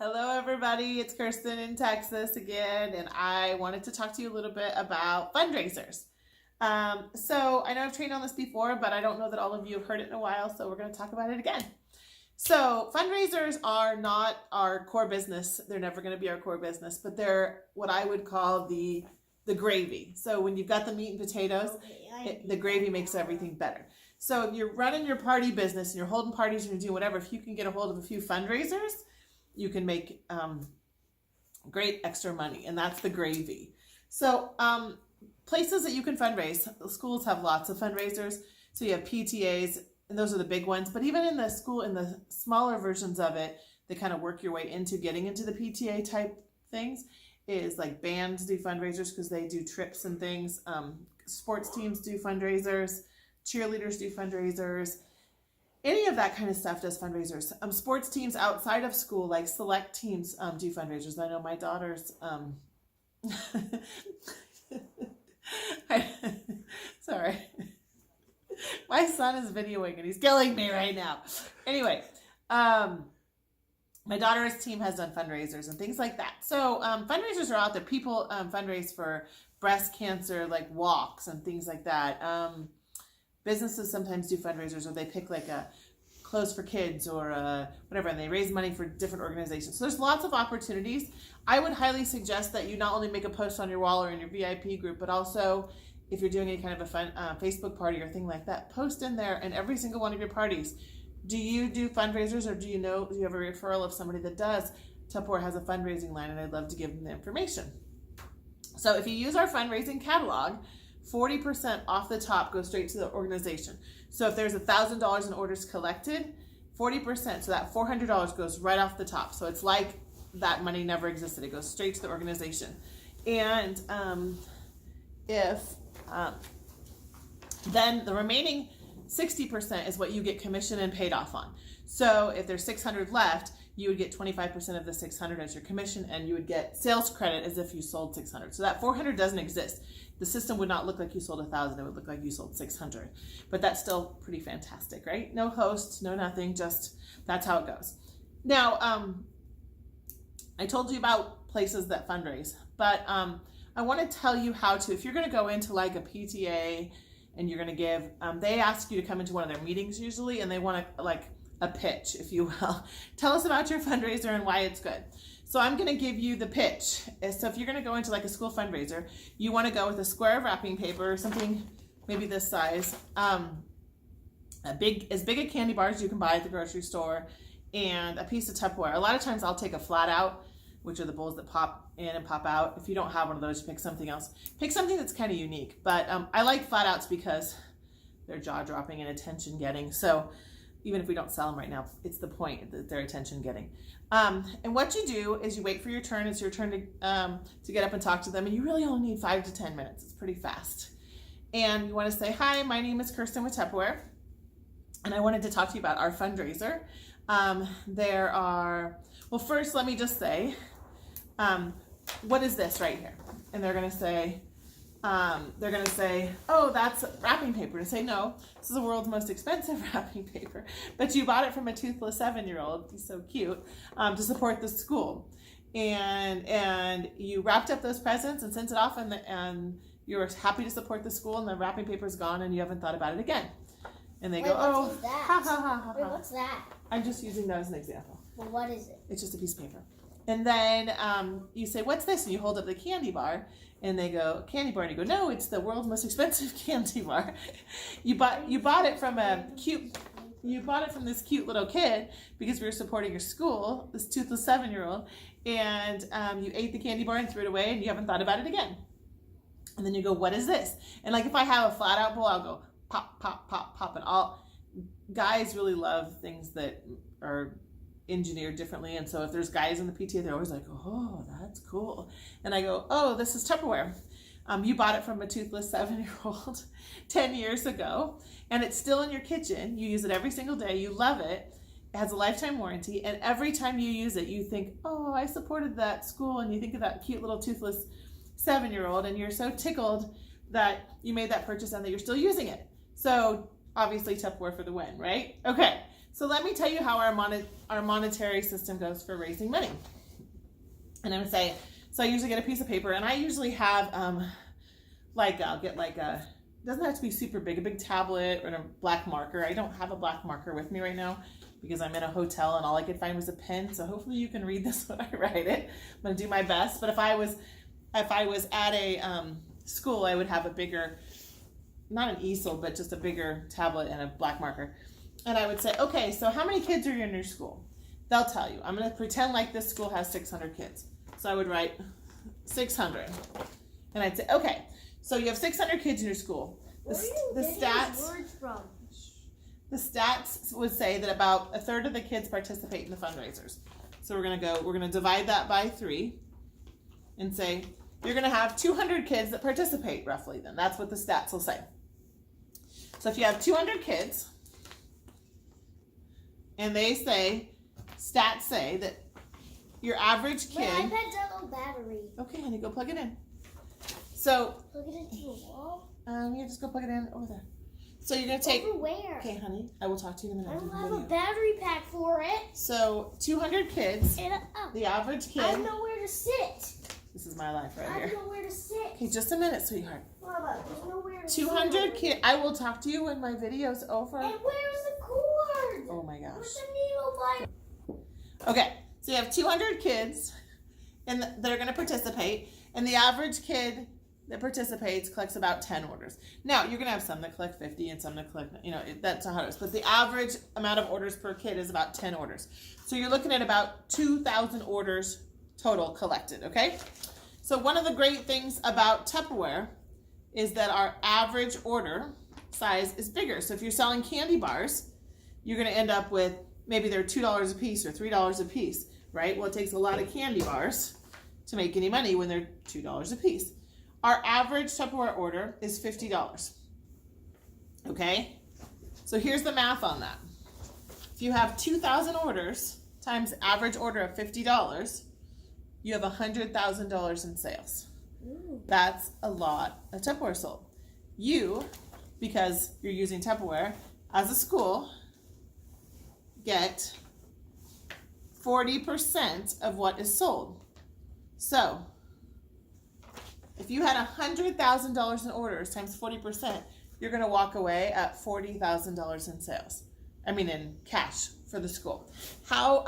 Hello, everybody. It's Kirsten in Texas again, and I wanted to talk to you a little bit about fundraisers. So I know I've trained on this before, but I don't know that all of you have heard it in a while, so we're going to talk about it again. So fundraisers are not our core business. They're never going to be our core business, but they're what I would call the gravy. So when you've got the meat and potatoes, the gravy makes everything better. So if you're running your party business and you're holding parties and you're doing whatever, if you can get a hold of a few fundraisers, you can make great extra money, and that's the gravy. So places that you can fundraise, schools have lots of fundraisers. So you have PTAs, and those are the big ones. But even in the school, in the smaller versions of it, they kind of work your way into getting into the PTA type things. Is like bands do fundraisers because they do trips and things. Sports teams do fundraisers. Cheerleaders do fundraisers. Any of that kind of stuff does fundraisers. Sports teams outside of school, like select teams, do fundraisers. I know my daughter's, sorry. My son is videoing and he's killing me right now. Anyway, my daughter's team has done fundraisers and things like that. So fundraisers are out there. People fundraise for breast cancer, like walks and things like that. Businesses sometimes do fundraisers, or they pick like a clothes for kids or whatever, and they raise money for different organizations. So there's lots of opportunities. I would highly suggest that you not only make a post on your wall or in your VIP group, but also if you're doing any kind of a fun Facebook party or thing like that, post in there in every single one of your parties. Do you do fundraisers, or do you have a referral of somebody that does? Tupperware has a fundraising line, and I'd love to give them the information. So if you use our fundraising catalog, 40% off the top goes straight to the organization. So if there's $1,000 in orders collected, 40%, so that $400 goes right off the top. So it's like that money never existed. It goes straight to the organization. And then the remaining 60% is what you get commission and paid off on. So if there's 600 left, you would get 25% of the 600 as your commission, and you would get sales credit as if you sold 600. So that 400 doesn't exist. The system would not look like you sold 1,000. It would look like you sold 600. But that's still pretty fantastic, right? No host, no nothing, just that's how it goes. Now, I told you about places that fundraise, but I want to tell you how to, if you're going to go into like a PTA and you're going to give, they ask you to come into one of their meetings usually, and they want to like a pitch, if you will. Tell us about your fundraiser and why it's good. So I'm going to give you the pitch. So if you're going to go into like a school fundraiser, you want to go with a square of wrapping paper, something maybe this size, as big a candy bar as you can buy at the grocery store, and a piece of Tupperware. A lot of times I'll take a flat out, which are the bowls that pop in and pop out. If you don't have one of those, you pick something else. Pick something that's kind of unique. But I like flat outs because they're jaw-dropping and attention-getting. So even if we don't sell them right now, it's the point that they're attention-getting. And what you do is you wait for your turn. It's your turn to get up and talk to them. And you really only need 5 to 10 minutes. It's pretty fast. And you want to say, hi, my name is Kirsten with Tupperware, and I wanted to talk to you about our fundraiser. Well, first let me just say, what is this right here? And they're going to say, oh, that's wrapping paper. And say, no, this is the world's most expensive wrapping paper, but you bought it from a toothless 7-year-old. He's so cute, to support the school. And you wrapped up those presents and sent it off, and you're happy to support the school, and the wrapping paper's gone, and you haven't thought about it again. And they go, oh, ha, ha, ha, ha. Wait, what's that? I'm just using that as an example. Well, what is it? It's just a piece of paper. And then you say, what's this? And you hold up the candy bar, and they go, candy bar. And you go, no, it's the world's most expensive candy bar. You bought it from this cute little kid because we were supporting your school, this toothless 7-year-old, and you ate the candy bar and threw it away, and you haven't thought about it again. And then you go, what is this? And like if I have a flat out bowl, I'll go pop, pop, pop, pop, and all. Guys really love things that are engineered differently, and so if there's guys in the PTA, they're always like, oh, that's cool. And I go, oh, this is Tupperware. You bought it from a toothless 7-year-old 10 years ago, and it's still in your kitchen. You use it every single day. You love it. It has a lifetime warranty, and every time you use it, you think, oh, I supported that school, and you think of that cute little toothless 7-year-old, and you're so tickled that you made that purchase and that you're still using it. So obviously Tupperware for the win, right? Okay. So let me tell you how our monetary system goes for raising money. And I'm gonna say, so I usually get a piece of paper, and I usually have I'll get like a, it doesn't have to be super big, a big tablet or a black marker. I don't have a black marker with me right now because I'm in a hotel and all I could find was a pen. So hopefully you can read this when I write it. I'm gonna do my best. But if I was at a school, I would have a bigger, not an easel, but just a bigger tablet and a black marker. And I would say, okay, so how many kids are in your school? They'll tell you. I'm gonna pretend like this school has 600 kids. So I would write 600. And I'd say, okay, so you have 600 kids in your school. Where are you getting these words from? The stats would say that about a third of the kids participate in the fundraisers. So we're gonna divide that by 3 and say, you're gonna have 200 kids that participate roughly then. That's what the stats will say. So if you have 200 kids, and stats say that your average kid. My iPad's got no battery. Okay, honey, go plug it in. So. Plug it into the wall? Yeah, just go plug it in over there. So you're gonna take. Over where? Okay, honey, I will talk to you in a minute. I don't have a battery pack for it. So 200 kids. The average kid. I have nowhere to sit. This is my life right here. I have nowhere to sit. Okay, just a minute, sweetheart. Mama, there's nowhere to 200 kids. I will talk to you when my video's over. And where's the cord? Oh my gosh. Where's the needle button? Okay, so you have 200 kids, and they're going to participate, and the average kid that participates collects about 10 orders. Now, you're going to have some that collect 50 and some that collect, that's how it is. But the average amount of orders per kid is about 10 orders. So you're looking at about 2,000 orders total collected, okay? So one of the great things about Tupperware is that our average order size is bigger. So if you're selling candy bars, you're going to end up with maybe they're $2 a piece or $3 a piece, right? Well, it takes a lot of candy bars to make any money when they're $2 a piece. Our average Tupperware order is $50, okay? So here's the math on that. If you have 2,000 orders times average order of $50, you have $100,000 in sales. Ooh. That's a lot of Tupperware sold. You, because you're using Tupperware, as a school, get 40% of what is sold. So, if you had $100,000 in orders times 40%, you're going to walk away at $40,000 in sales. In cash for the school. How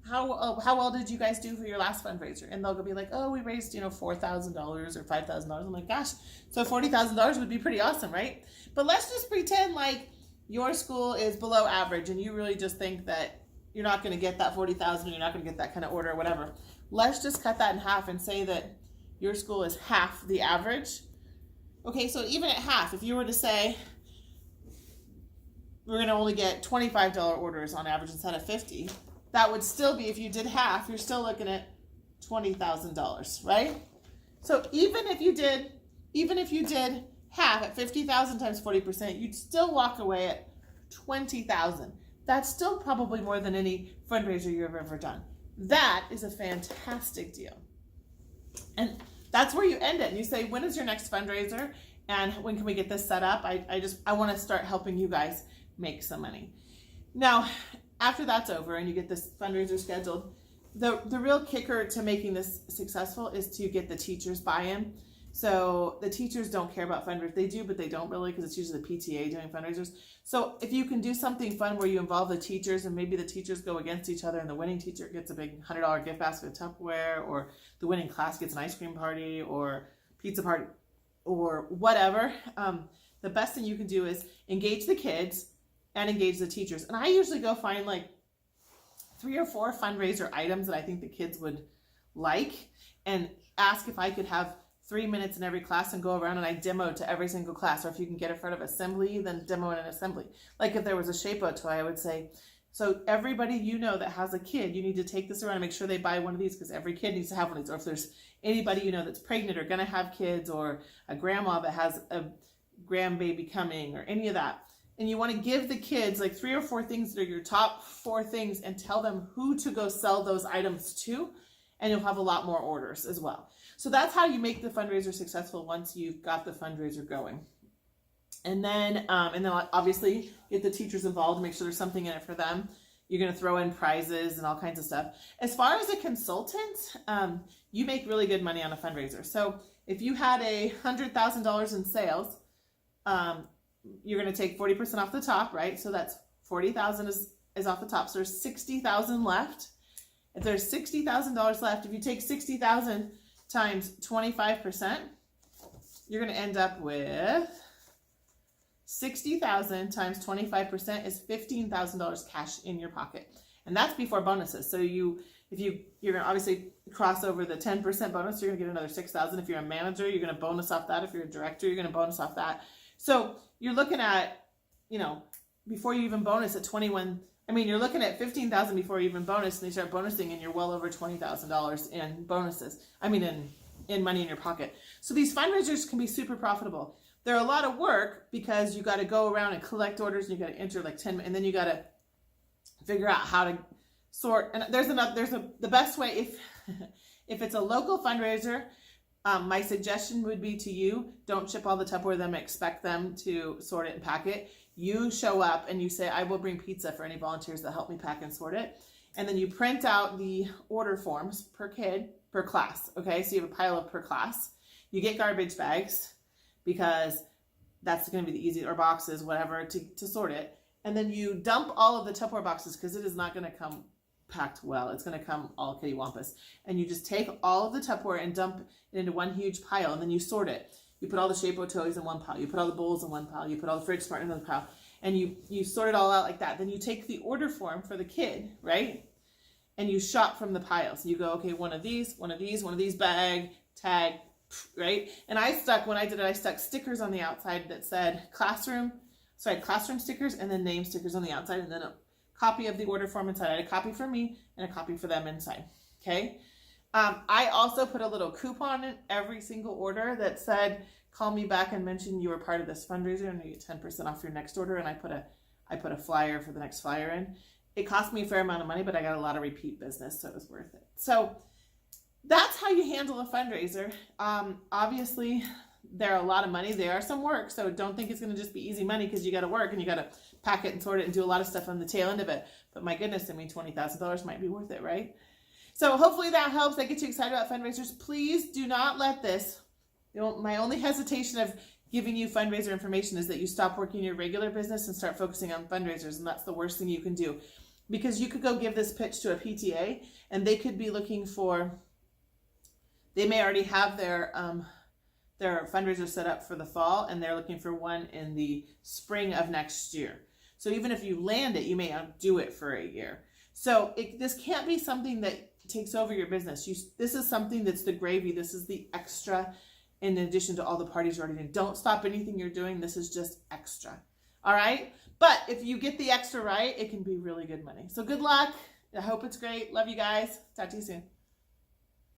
well did you guys do for your last fundraiser? And they'll be like, oh, we raised, $4,000 or $5,000. I'm like, gosh, so $40,000 would be pretty awesome, right? But let's just pretend like your school is below average and you really just think that you're not going to get that 40,000, you're not going to get that kind of order or whatever. Let's just cut that in half and say that your school is half the average. Okay, so even at half, if you were to say we're going to only get $25 orders on average instead of 50, that would still be, if you did half, you're still looking at $20,000, right? So even if you did half at 50,000 times 40%, you'd still walk away at 20,000. That's still probably more than any fundraiser you've ever done. That is a fantastic deal. And that's where you end it. And you say, when is your next fundraiser? And when can we get this set up? I want to start helping you guys make some money. Now, after that's over and you get this fundraiser scheduled, the real kicker to making this successful is to get the teachers buy-in. So the teachers don't care about fundraisers. They do, but they don't really, because it's usually the PTA doing fundraisers. So if you can do something fun where you involve the teachers and maybe the teachers go against each other and the winning teacher gets a big $100 gift basket of Tupperware, or the winning class gets an ice cream party or pizza party or whatever, the best thing you can do is engage the kids and engage the teachers. And I usually go find like 3 or 4 fundraiser items that I think the kids would like and ask if I could have 3 minutes in every class and go around and I demo to every single class. Or if you can get in front of assembly, then demo in an assembly. Like if there was a Shape-O toy, I would say, so everybody that has a kid, you need to take this around and make sure they buy one of these, because every kid needs to have one of these. Or if there's anybody that's pregnant or going to have kids, or a grandma that has a grandbaby coming, or any of that. And you want to give the kids like 3 or 4 things that are your top 4 things and tell them who to go sell those items to, and you'll have a lot more orders as well. So that's how you make the fundraiser successful once you've got the fundraiser going. And then obviously get the teachers involved to make sure there's something in it for them. You're going to throw in prizes and all kinds of stuff. As far as a consultant, you make really good money on a fundraiser. So if you had $100,000 in sales, you're going to take 40% off the top, right? So that's 40,000 is off the top. So there's 60,000 left. If there's $60,000 left, if you take 60,000 times 25%, you're going to end up with 60,000 times 25% is $15,000 cash in your pocket. And that's before bonuses. So you're going to obviously cross over the 10% bonus, you're going to get another 6,000. If you're a manager, you're going to bonus off that. If you're a director, you're going to bonus off that. So you're looking at, before you even bonus at 21, you're looking at 15,000 before you even bonus, and they start bonusing and you're well over $20,000 in bonuses. In money in your pocket. So these fundraisers can be super profitable. They're a lot of work because you got to go around and collect orders, and you got to enter like 10, and then you got to figure out how to sort. And the best way if it's a local fundraiser, my suggestion would be to you, don't ship all the Tupperware them, expect them to sort it and pack it. You show up and you say, I will bring pizza for any volunteers that help me pack and sort it. And then you print out the order forms per kid, per class. Okay, so you have a pile of per class. You get garbage bags because that's going to be the easy, or boxes, whatever, to sort it. And then you dump all of the Tupperware boxes because it is not going to come packed well. It's going to come all kittywampus. And you just take all of the Tupperware and dump it into one huge pile, and then you sort it. You put all the Shape-O toys in one pile. You put all the bowls in one pile. You put all the fridge smart in another pile. And you sort it all out like that. Then you take the order form for the kid, right? And you shop from the piles. You go, okay, one of these, bag, tag, right? And I stuck stickers on the outside that said classroom stickers, and then name stickers on the outside, and then a copy of the order form inside. I had a copy for me and a copy for them inside, okay? I also put a little coupon in every single order that said, call me back and mention you were part of this fundraiser and you get 10% off your next order. And I put a flyer for the next flyer in. It cost me a fair amount of money, but I got a lot of repeat business, so it was worth it. So that's how you handle a fundraiser. Obviously, they're a lot of money. They are some work, so don't think it's going to just be easy money, because you got to work and you got to pack it and sort it and do a lot of stuff on the tail end of it. But my goodness, $20,000 might be worth it, right? So hopefully that helps. That gets you excited about fundraisers. Please do not let this, my only hesitation of giving you fundraiser information is that you stop working your regular business and start focusing on fundraisers, and that's the worst thing you can do. Because you could go give this pitch to a PTA, and they could be looking for, they may already have their fundraiser set up for the fall, and they're looking for one in the spring of next year. So even if you land it, you may not do it for a year. So this can't be something that takes over your business. This is something that's the gravy. This is the extra in addition to all the parties you're already doing. Don't stop anything you're doing. This is just extra. All right? But if you get the extra right, it can be really good money. So good luck. I hope it's great. Love you guys. Talk to you soon.